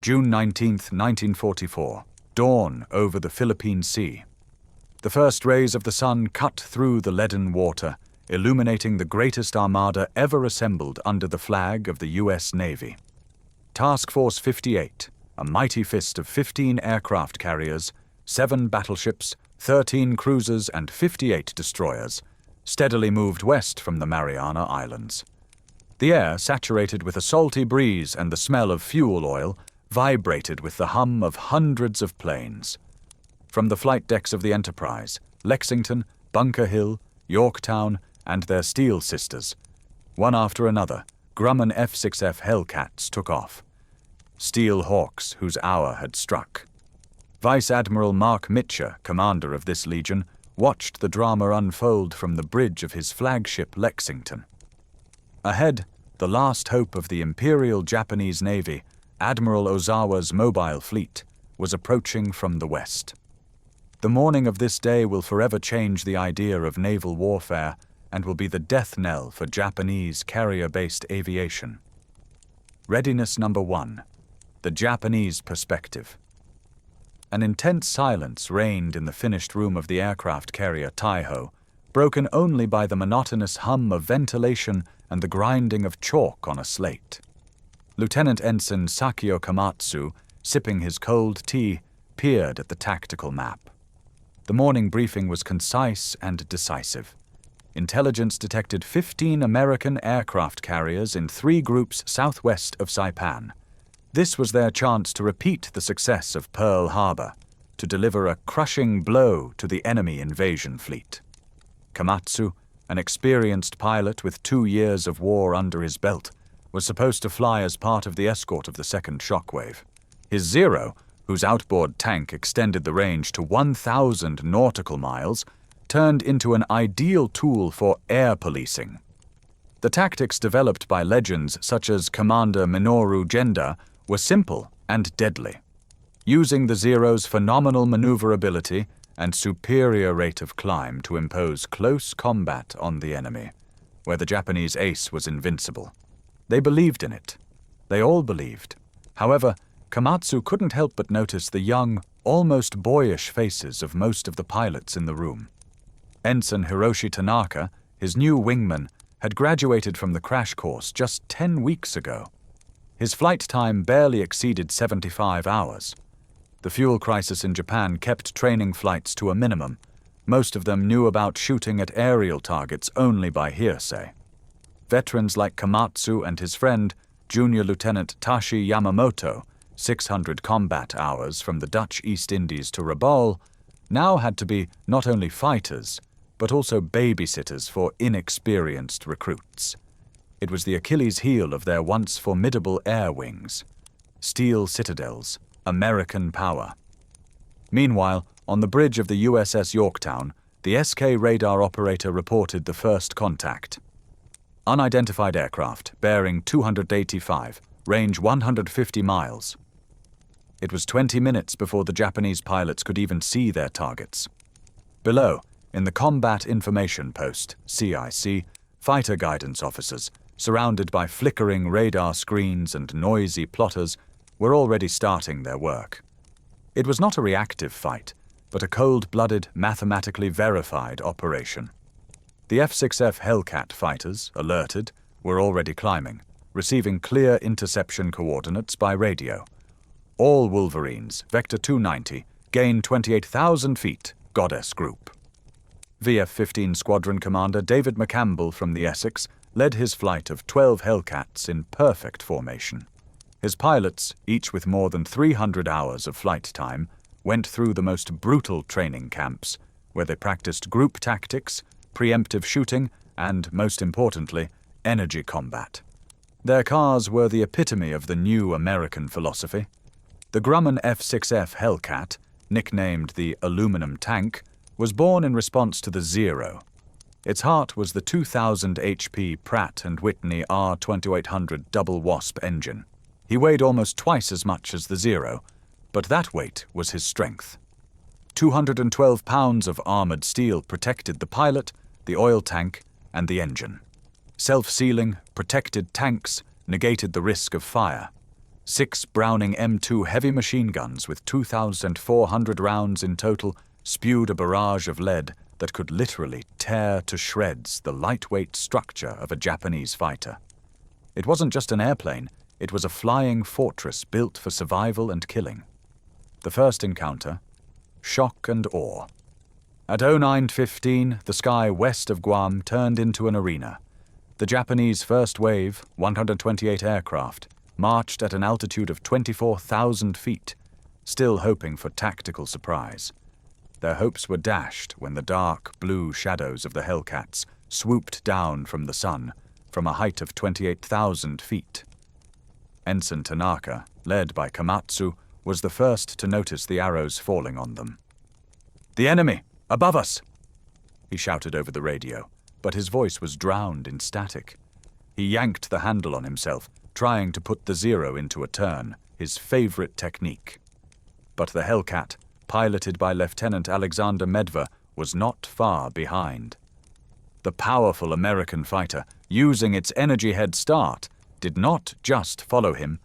June 19, 1944. Dawn over the Philippine Sea. The first rays of the sun cut through the leaden water, illuminating the greatest armada ever assembled under the flag of the U.S. Navy. Task Force 58, a mighty fist of 15 aircraft carriers, 7 battleships, 13 cruisers, and 58 destroyers, steadily moved west from the Mariana Islands. The air, saturated with a salty breeze and the smell of fuel oil, vibrated with the hum of hundreds of planes. From the flight decks of the Enterprise, Lexington, Bunker Hill, Yorktown, and their steel sisters, one after another, Grumman F6F Hellcats took off. Steel hawks whose hour had struck. Vice Admiral Mark Mitcher, commander of this legion, watched the drama unfold from the bridge of his flagship Lexington. Ahead, the last hope of the Imperial Japanese Navy, Admiral Ozawa's mobile fleet, was approaching from the west. The morning of this day will forever change the idea of naval warfare and will be the death knell for Japanese carrier-based aviation. Readiness number 1. The Japanese perspective. An intense silence reigned in the finished room of the aircraft carrier Taiho, broken only by the monotonous hum of ventilation and the grinding of chalk on a slate. Lieutenant Ensign Sakio Komatsu, sipping his cold tea, peered at the tactical map. The morning briefing was concise and decisive. Intelligence detected 15 American aircraft carriers in 3 groups southwest of Saipan. This was their chance to repeat the success of Pearl Harbor, to deliver a crushing blow to the enemy invasion fleet. Komatsu, an experienced pilot with 2 years of war under his belt, was supposed to fly as part of the escort of the second shockwave. His Zero, whose outboard tank extended the range to 1,000 nautical miles, turned into an ideal tool for air policing. The tactics developed by legends such as Commander Minoru Genda were simple and deadly. Using the Zero's phenomenal maneuverability and superior rate of climb to impose close combat on the enemy, where the Japanese ace was invincible. They believed in it. They all believed. However, Komatsu couldn't help but notice the young, almost boyish faces of most of the pilots in the room. Ensign Hiroshi Tanaka, his new wingman, had graduated from the crash course just 10 weeks ago. His flight time barely exceeded 75 hours. The fuel crisis in Japan kept training flights to a minimum. Most of them knew about shooting at aerial targets only by hearsay. Veterans like Komatsu and his friend, Junior Lieutenant Tashi Yamamoto, 600 combat hours from the Dutch East Indies to Rabaul, now had to be not only fighters, but also babysitters for inexperienced recruits. It was the Achilles heel of their once formidable air wings. Steel citadels, American power. Meanwhile, on the bridge of the USS Yorktown, the SK radar operator reported the first contact. Unidentified aircraft, bearing 285, range 150 miles. It was 20 minutes before the Japanese pilots could even see their targets. Below, in the Combat Information Post, CIC, fighter guidance officers, surrounded by flickering radar screens and noisy plotters, were already starting their work. It was not a reactive fight, but a cold-blooded, mathematically verified operation. The F6F Hellcat fighters, alerted, were already climbing, receiving clear interception coordinates by radio. All Wolverines, Vector 290, gain 28,000 feet, Goddess Group. VF-15 Squadron Commander David McCampbell from the Essex led his flight of 12 Hellcats in perfect formation. His pilots, each with more than 300 hours of flight time, went through the most brutal training camps, where they practiced group tactics, preemptive shooting, and, most importantly, energy combat. Their cars were the epitome of the new American philosophy. The Grumman F6F Hellcat, nicknamed the Aluminum Tank, was born in response to the Zero. Its heart was the 2,000 HP Pratt & Whitney R2800 double wasp engine. He weighed almost twice as much as the Zero, but that weight was his strength. 212 pounds of armored steel protected the pilot, the oil tank, and the engine. Self-sealing, protected tanks negated the risk of fire. 6 Browning M2 heavy machine guns with 2,400 rounds in total spewed a barrage of lead that could literally tear to shreds the lightweight structure of a Japanese fighter. It wasn't just an airplane, it was a flying fortress built for survival and killing. The first encounter, shock and awe. At 09:15, the sky west of Guam turned into an arena. The Japanese first wave, 128 aircraft, marched at an altitude of 24,000 feet, still hoping for tactical surprise. Their hopes were dashed when the dark blue shadows of the Hellcats swooped down from the sun from a height of 28,000 feet. Ensign Tanaka, led by Komatsu, was the first to notice the arrows falling on them. "The enemy! Above us!" he shouted over the radio, but his voice was drowned in static. He yanked the handle on himself, trying to put the zero into a turn, his favorite technique. But the Hellcat, piloted by Lieutenant Alexander Medver, was not far behind. The powerful American fighter, using its energy head start, did not just follow him.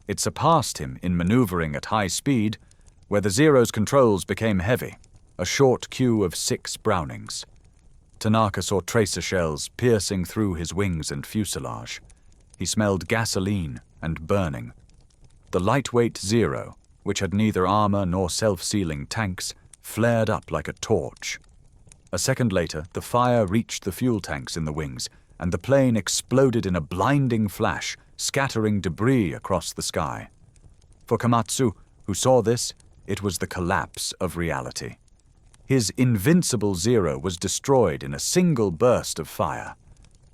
It surpassed him in maneuvering at high speed, where the Zero's controls became heavy, a short queue of 6 Brownings. Tanaka saw tracer shells piercing through his wings and fuselage. He smelled gasoline and burning. The lightweight Zero, which had neither armor nor self-sealing tanks, flared up like a torch. A second later, the fire reached the fuel tanks in the wings, and the plane exploded in a blinding flash, scattering debris across the sky. For Komatsu, who saw this, it was the collapse of reality. His invincible Zero was destroyed in a single burst of fire.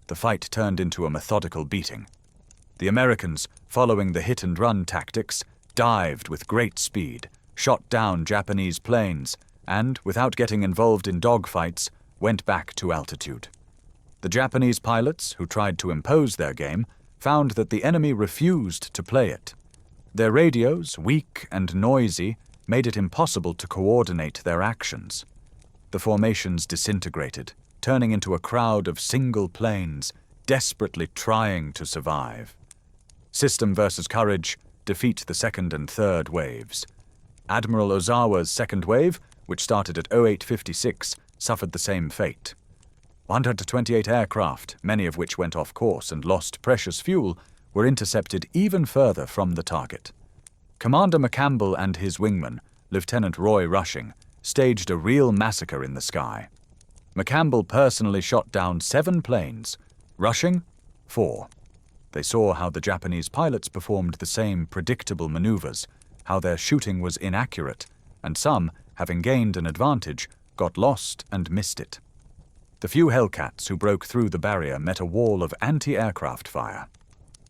The fight turned into a methodical beating. The Americans, following the hit-and-run tactics, dived with great speed, shot down Japanese planes, and, without getting involved in dogfights, went back to altitude. The Japanese pilots, who tried to impose their game, found that the enemy refused to play it. Their radios, weak and noisy, made it impossible to coordinate their actions. The formations disintegrated, turning into a crowd of single planes, desperately trying to survive. System versus courage, defeat the second and third waves. Admiral Ozawa's second wave, which started at 08:56, suffered the same fate. 128 aircraft, many of which went off course and lost precious fuel, were intercepted even further from the target. Commander McCampbell and his wingman, Lieutenant Roy Rushing, staged a real massacre in the sky. McCampbell personally shot down 7 planes, Rushing 4. They saw how the Japanese pilots performed the same predictable maneuvers, how their shooting was inaccurate, and some, having gained an advantage, got lost and missed it. The few Hellcats who broke through the barrier met a wall of anti-aircraft fire.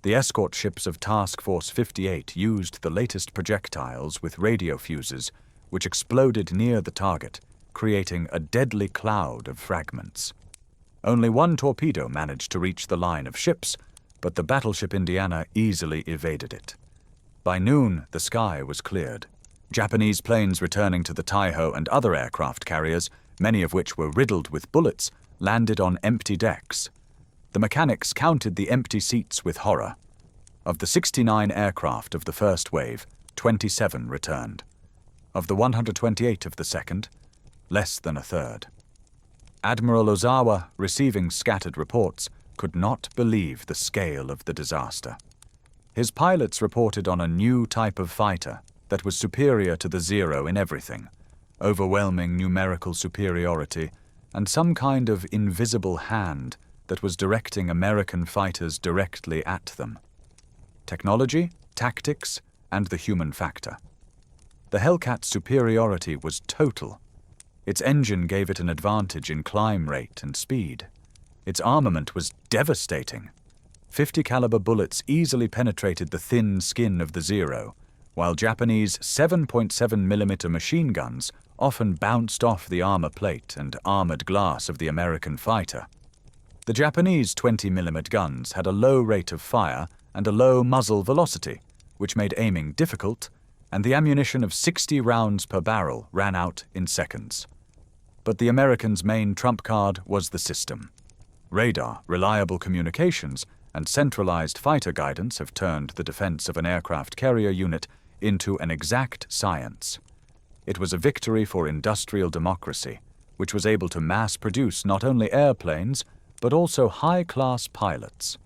The escort ships of Task Force 58 used the latest projectiles with radio fuses, which exploded near the target, creating a deadly cloud of fragments. Only one torpedo managed to reach the line of ships, but the battleship Indiana easily evaded it. By noon, the sky was cleared. Japanese planes returning to the Taiho and other aircraft carriers, many of which were riddled with bullets, landed on empty decks. The mechanics counted the empty seats with horror. Of the 69 aircraft of the first wave, 27 returned. Of the 128 of the second, less than a third. Admiral Ozawa, receiving scattered reports, could not believe the scale of the disaster. His pilots reported on a new type of fighter that was superior to the Zero in everything, overwhelming numerical superiority, and some kind of invisible hand that was directing American fighters directly at them. Technology, tactics, and the human factor. The Hellcat's superiority was total. Its engine gave it an advantage in climb rate and speed. Its armament was devastating. 50 caliber bullets easily penetrated the thin skin of the Zero, while Japanese 7.7mm machine guns often bounced off the armor plate and armored glass of the American fighter. The Japanese 20mm guns had a low rate of fire and a low muzzle velocity, which made aiming difficult, and the ammunition of 60 rounds per barrel ran out in seconds. But the Americans' main trump card was the system. Radar, reliable communications, and centralized fighter guidance have turned the defense of an aircraft carrier unit into an exact science. It was a victory for industrial democracy, which was able to mass-produce not only airplanes, but also high-class pilots.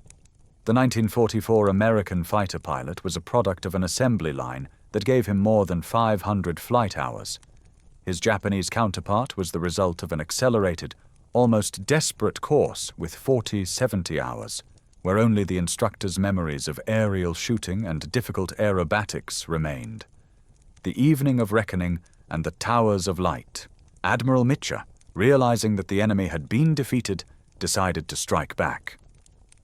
The 1944 American fighter pilot was a product of an assembly line that gave him more than 500 flight hours. His Japanese counterpart was the result of an accelerated, almost desperate course with 40-70 hours, where only the instructor's memories of aerial shooting and difficult aerobatics remained. The evening of reckoning and the towers of light. Admiral Mitchell, realizing that the enemy had been defeated, decided to strike back.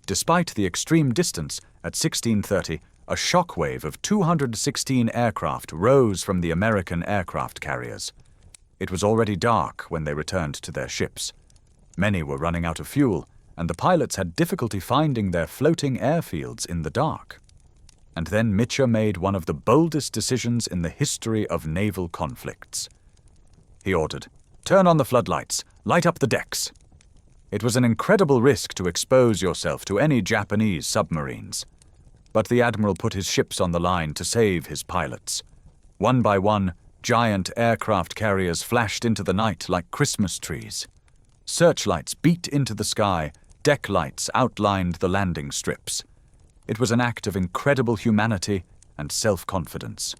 Despite the extreme distance, at 16:30, a shockwave of 216 aircraft rose from the American aircraft carriers. It was already dark when they returned to their ships. Many were running out of fuel, and the pilots had difficulty finding their floating airfields in the dark. And then Mitchell made one of the boldest decisions in the history of naval conflicts. He ordered, "Turn on the floodlights, light up the decks." It was an incredible risk to expose yourself to any Japanese submarines. But the admiral put his ships on the line to save his pilots. One by one, giant aircraft carriers flashed into the night like Christmas trees. Searchlights beat into the sky, deck lights outlined the landing strips. It was an act of incredible humanity and self-confidence.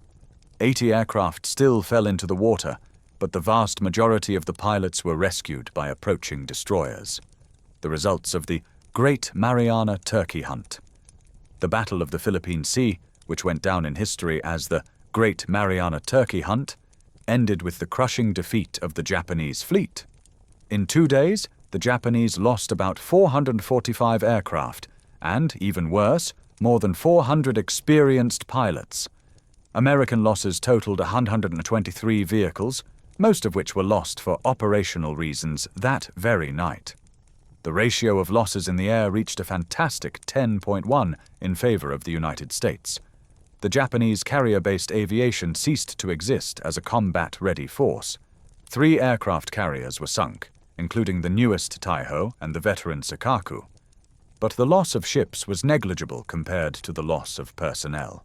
80 aircraft still fell into the water, but the vast majority of the pilots were rescued by approaching destroyers. The results of the Great Mariana Turkey Hunt. The Battle of the Philippine Sea, which went down in history as the Great Mariana Turkey Hunt, ended with the crushing defeat of the Japanese fleet. In 2 days, the Japanese lost about 445 aircraft, and, even worse, more than 400 experienced pilots. American losses totaled 123 vehicles, most of which were lost for operational reasons that very night. The ratio of losses in the air reached a fantastic 10.1 in favor of the United States. The Japanese carrier-based aviation ceased to exist as a combat-ready force. 3 aircraft carriers were sunk, including the newest Taiho and the veteran Sakaku. But the loss of ships was negligible compared to the loss of personnel.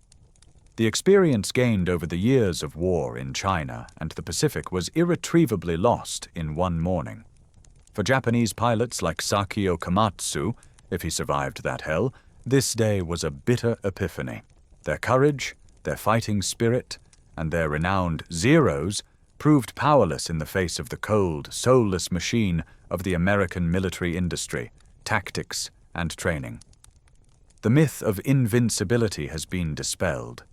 The experience gained over the years of war in China and the Pacific was irretrievably lost in one morning. For Japanese pilots like Sakio Komatsu, if he survived that hell, this day was a bitter epiphany. Their courage, their fighting spirit, and their renowned Zeros proved powerless in the face of the cold, soulless machine of the American military industry, tactics, and training. The myth of invincibility has been dispelled.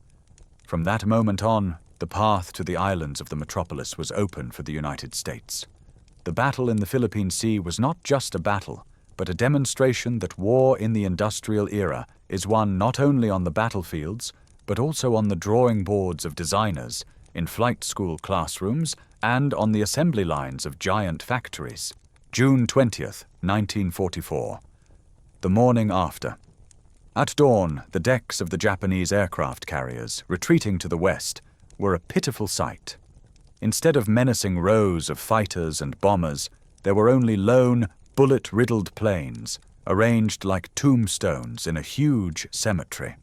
From that moment on, the path to the islands of the metropolis was open for the United States. The battle in the Philippine Sea was not just a battle, but a demonstration that war in the industrial era is won not only on the battlefields, but also on the drawing boards of designers, in flight school classrooms, and on the assembly lines of giant factories. June 20th, 1944. The morning after. At dawn, the decks of the Japanese aircraft carriers, retreating to the west, were a pitiful sight. Instead of menacing rows of fighters and bombers, there were only lone, bullet-riddled planes, arranged like tombstones in a huge cemetery.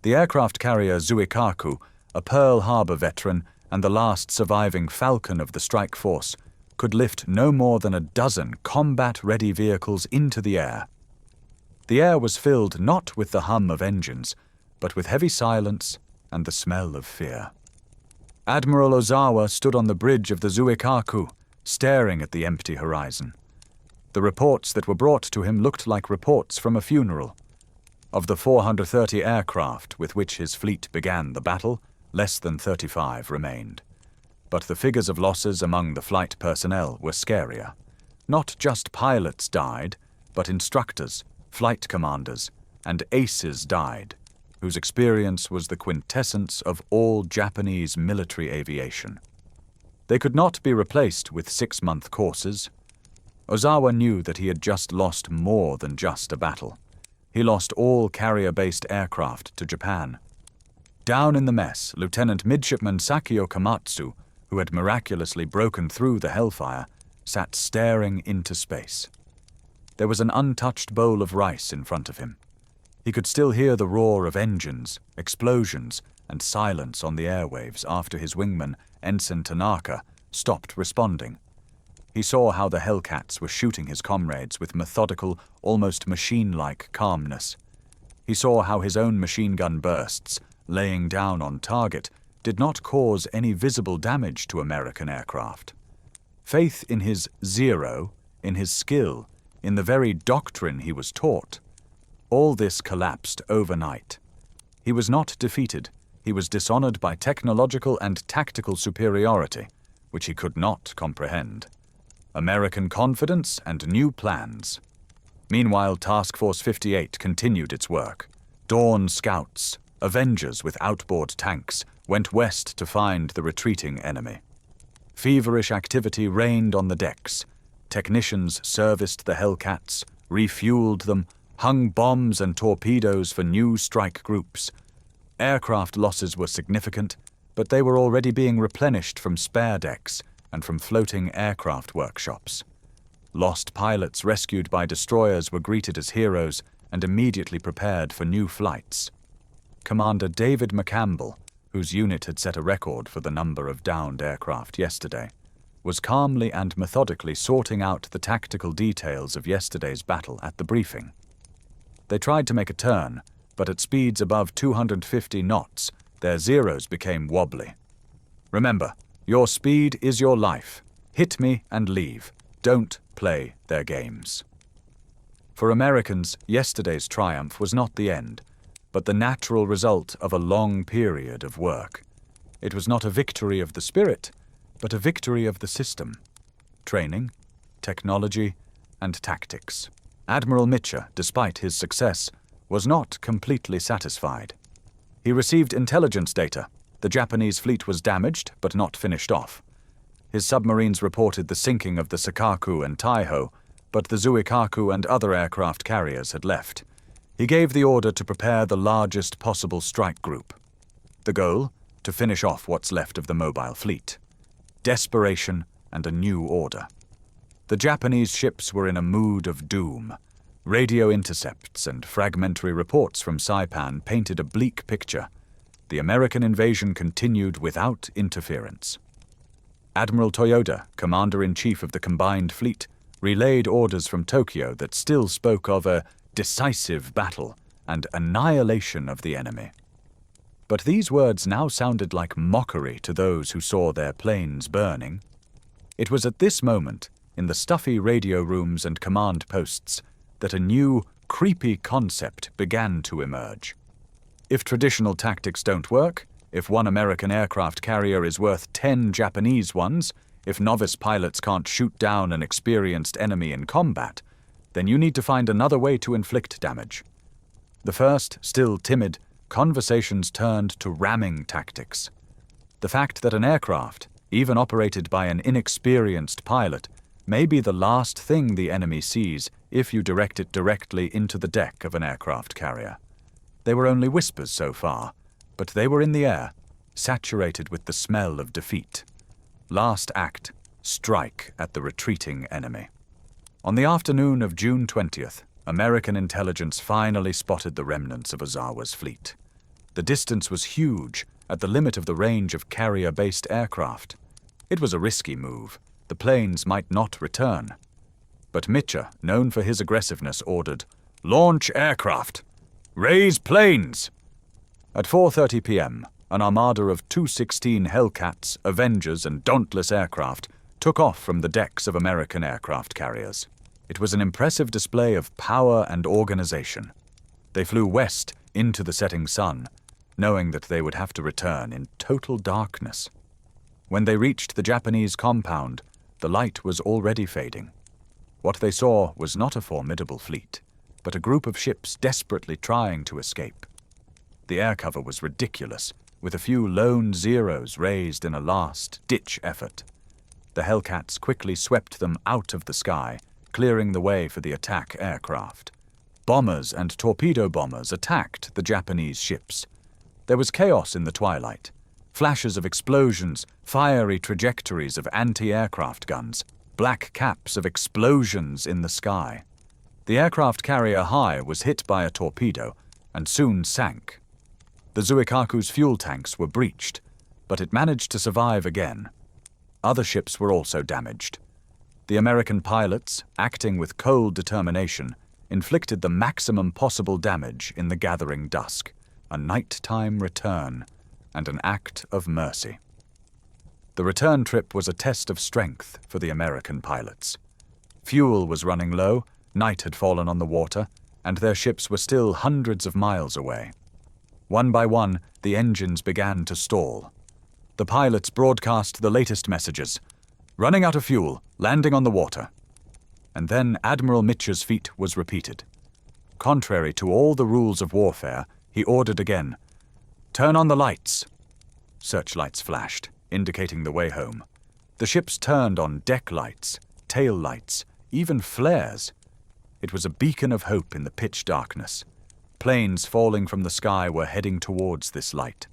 The aircraft carrier Zuikaku, a Pearl Harbor veteran and the last surviving Falcon of the strike force, could lift no more than a dozen combat-ready vehicles into the air. The air was filled not with the hum of engines, but with heavy silence and the smell of fear. Admiral Ozawa stood on the bridge of the Zuikaku, staring at the empty horizon. The reports that were brought to him looked like reports from a funeral. Of the 430 aircraft with which his fleet began the battle, less than 35 remained. But the figures of losses among the flight personnel were scarier. Not just pilots died, but instructors, flight commanders, and aces died, whose experience was the quintessence of all Japanese military aviation. They could not be replaced with 6-month courses. Ozawa knew that he had just lost more than just a battle. He lost all carrier-based aircraft to Japan. Down in the mess, Lieutenant Midshipman Sakio Komatsu, who had miraculously broken through the hellfire, sat staring into space. There was an untouched bowl of rice in front of him. He could still hear the roar of engines, explosions, and silence on the airwaves after his wingman, Ensign Tanaka, stopped responding. He saw how the Hellcats were shooting his comrades with methodical, almost machine-like calmness. He saw how his own machine gun bursts, laying down on target, did not cause any visible damage to American aircraft. Faith in his zero, in his skill, in the very doctrine he was taught, all this collapsed overnight. He was not defeated. He was dishonored by technological and tactical superiority, which he could not comprehend. American confidence and new plans. Meanwhile, Task Force 58 continued its work. Dawn scouts, Avengers with outboard tanks, went west to find the retreating enemy. Feverish activity reigned on the decks. Technicians serviced the Hellcats, refueled them, hung bombs and torpedoes for new strike groups. Aircraft losses were significant, but they were already being replenished from spare decks and from floating aircraft workshops. Lost pilots rescued by destroyers were greeted as heroes and immediately prepared for new flights. Commander David McCampbell, whose unit had set a record for the number of downed aircraft yesterday, was calmly and methodically sorting out the tactical details of yesterday's battle at the briefing. They tried to make a turn, but at speeds above 250 knots, their zeros became wobbly. Remember, your speed is your life. Hit me and leave. Don't play their games. For Americans, yesterday's triumph was not the end, but the natural result of a long period of work. It was not a victory of the spirit, but a victory of the system. Training, technology, and tactics. Admiral Mitchell, despite his success, was not completely satisfied. He received intelligence data. The Japanese fleet was damaged, but not finished off. His submarines reported the sinking of the Sakaku and Taiho, but the Zuikaku and other aircraft carriers had left. He gave the order to prepare the largest possible strike group. The goal? To finish off what's left of the mobile fleet. Desperation and a new order. The Japanese ships were in a mood of doom. Radio intercepts and fragmentary reports from Saipan painted a bleak picture. The American invasion continued without interference. Admiral Toyoda, Commander-in-Chief of the Combined Fleet, relayed orders from Tokyo that still spoke of a decisive battle and annihilation of the enemy. But these words now sounded like mockery to those who saw their planes burning. It was at this moment, in the stuffy radio rooms and command posts, that a new, creepy concept began to emerge. If traditional tactics don't work, if one American aircraft carrier is worth 10 Japanese ones, if novice pilots can't shoot down an experienced enemy in combat, then you need to find another way to inflict damage. The first, still timid, conversations turned to ramming tactics. The fact that an aircraft, even operated by an inexperienced pilot, may be the last thing the enemy sees if you direct it directly into the deck of an aircraft carrier. They were only whispers so far, but they were in the air, saturated with the smell of defeat. Last act, strike at the retreating enemy. On the afternoon of June 20th, American intelligence finally spotted the remnants of Ozawa's fleet. The distance was huge, at the limit of the range of carrier-based aircraft. It was a risky move. The planes might not return. But Mitchell, known for his aggressiveness, ordered, "Launch aircraft! Raise planes!" At 4:30 p.m., an armada of 216 Hellcats, Avengers, and Dauntless aircraft took off from the decks of American aircraft carriers. It was an impressive display of power and organization. They flew west into the setting sun, knowing that they would have to return in total darkness. When they reached the Japanese compound, the light was already fading. What they saw was not a formidable fleet, but a group of ships desperately trying to escape. The air cover was ridiculous, with a few lone Zeros raised in a last-ditch effort. The Hellcats quickly swept them out of the sky, clearing the way for the attack aircraft. Bombers and torpedo bombers attacked the Japanese ships. There was chaos in the twilight. Flashes of explosions, fiery trajectories of anti-aircraft guns, black caps of explosions in the sky. The aircraft carrier Hai was hit by a torpedo and soon sank. The Zuikaku's fuel tanks were breached, but it managed to survive again. Other ships were also damaged. The American pilots, acting with cold determination, inflicted the maximum possible damage in the gathering dusk, a nighttime return, and an act of mercy. The return trip was a test of strength for the American pilots. Fuel was running low, night had fallen on the water, and their ships were still hundreds of miles away. One by one, the engines began to stall. The pilots broadcast the latest messages: running out of fuel, landing on the water. And then Admiral Mitch's feat was repeated. Contrary to all the rules of warfare, he ordered again, "Turn on the lights." Searchlights flashed, indicating the way home. The ships turned on deck lights, tail lights, even flares. It was a beacon of hope in the pitch darkness. Planes falling from the sky were heading towards this light.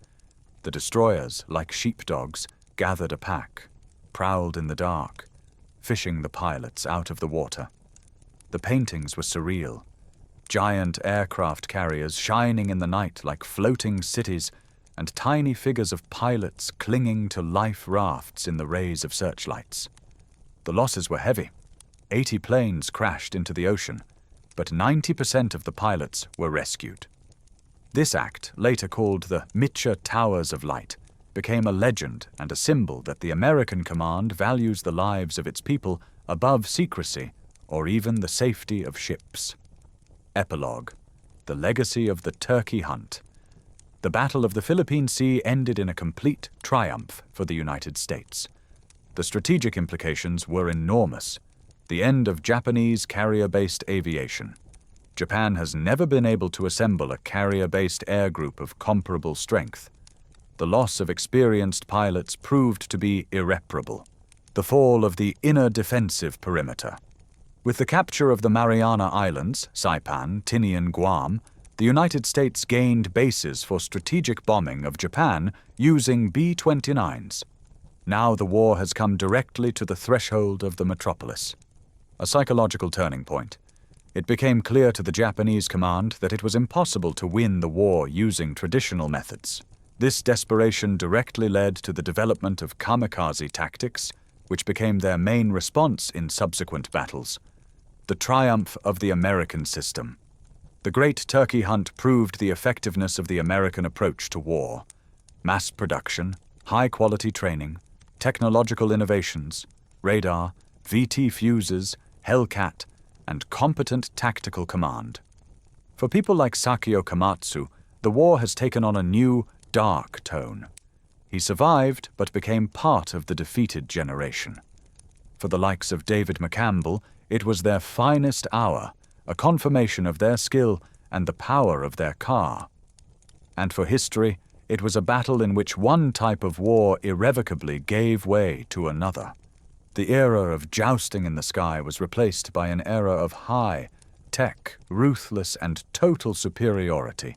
The destroyers, like sheepdogs, gathered a pack, prowled in the dark, fishing the pilots out of the water. The paintings were surreal. Giant aircraft carriers shining in the night like floating cities, and tiny figures of pilots clinging to life rafts in the rays of searchlights. The losses were heavy. 80 planes crashed into the ocean, but 90% of the pilots were rescued. This act, later called the Mitcha Towers of Light, became a legend and a symbol that the American command values the lives of its people above secrecy or even the safety of ships. Epilogue: The legacy of the Turkey Hunt. The Battle of the Philippine Sea ended in a complete triumph for the United States. The strategic implications were enormous. The end of Japanese carrier-based aviation. Japan has never been able to assemble a carrier-based air group of comparable strength. The loss of experienced pilots proved to be irreparable. The fall of the inner defensive perimeter. With the capture of the Mariana Islands, Saipan, Tinian, Guam, the United States gained bases for strategic bombing of Japan using B-29s. Now the war has come directly to the threshold of the metropolis. A psychological turning point. It became clear to the Japanese command that it was impossible to win the war using traditional methods. This desperation directly led to the development of kamikaze tactics, which became their main response in subsequent battles. The triumph of the American system. The Great Turkey Hunt proved the effectiveness of the American approach to war. Mass production, high-quality training, technological innovations, radar, VT fuses, Hellcat, and competent tactical command. For people like Sakio Komatsu, the war has taken on a new, dark tone. He survived, but became part of the defeated generation. For the likes of David McCampbell, it was their finest hour, a confirmation of their skill and the power of their car. And for history, it was a battle in which one type of war irrevocably gave way to another. The era of jousting in the sky was replaced by an era of high, tech, ruthless, and total superiority.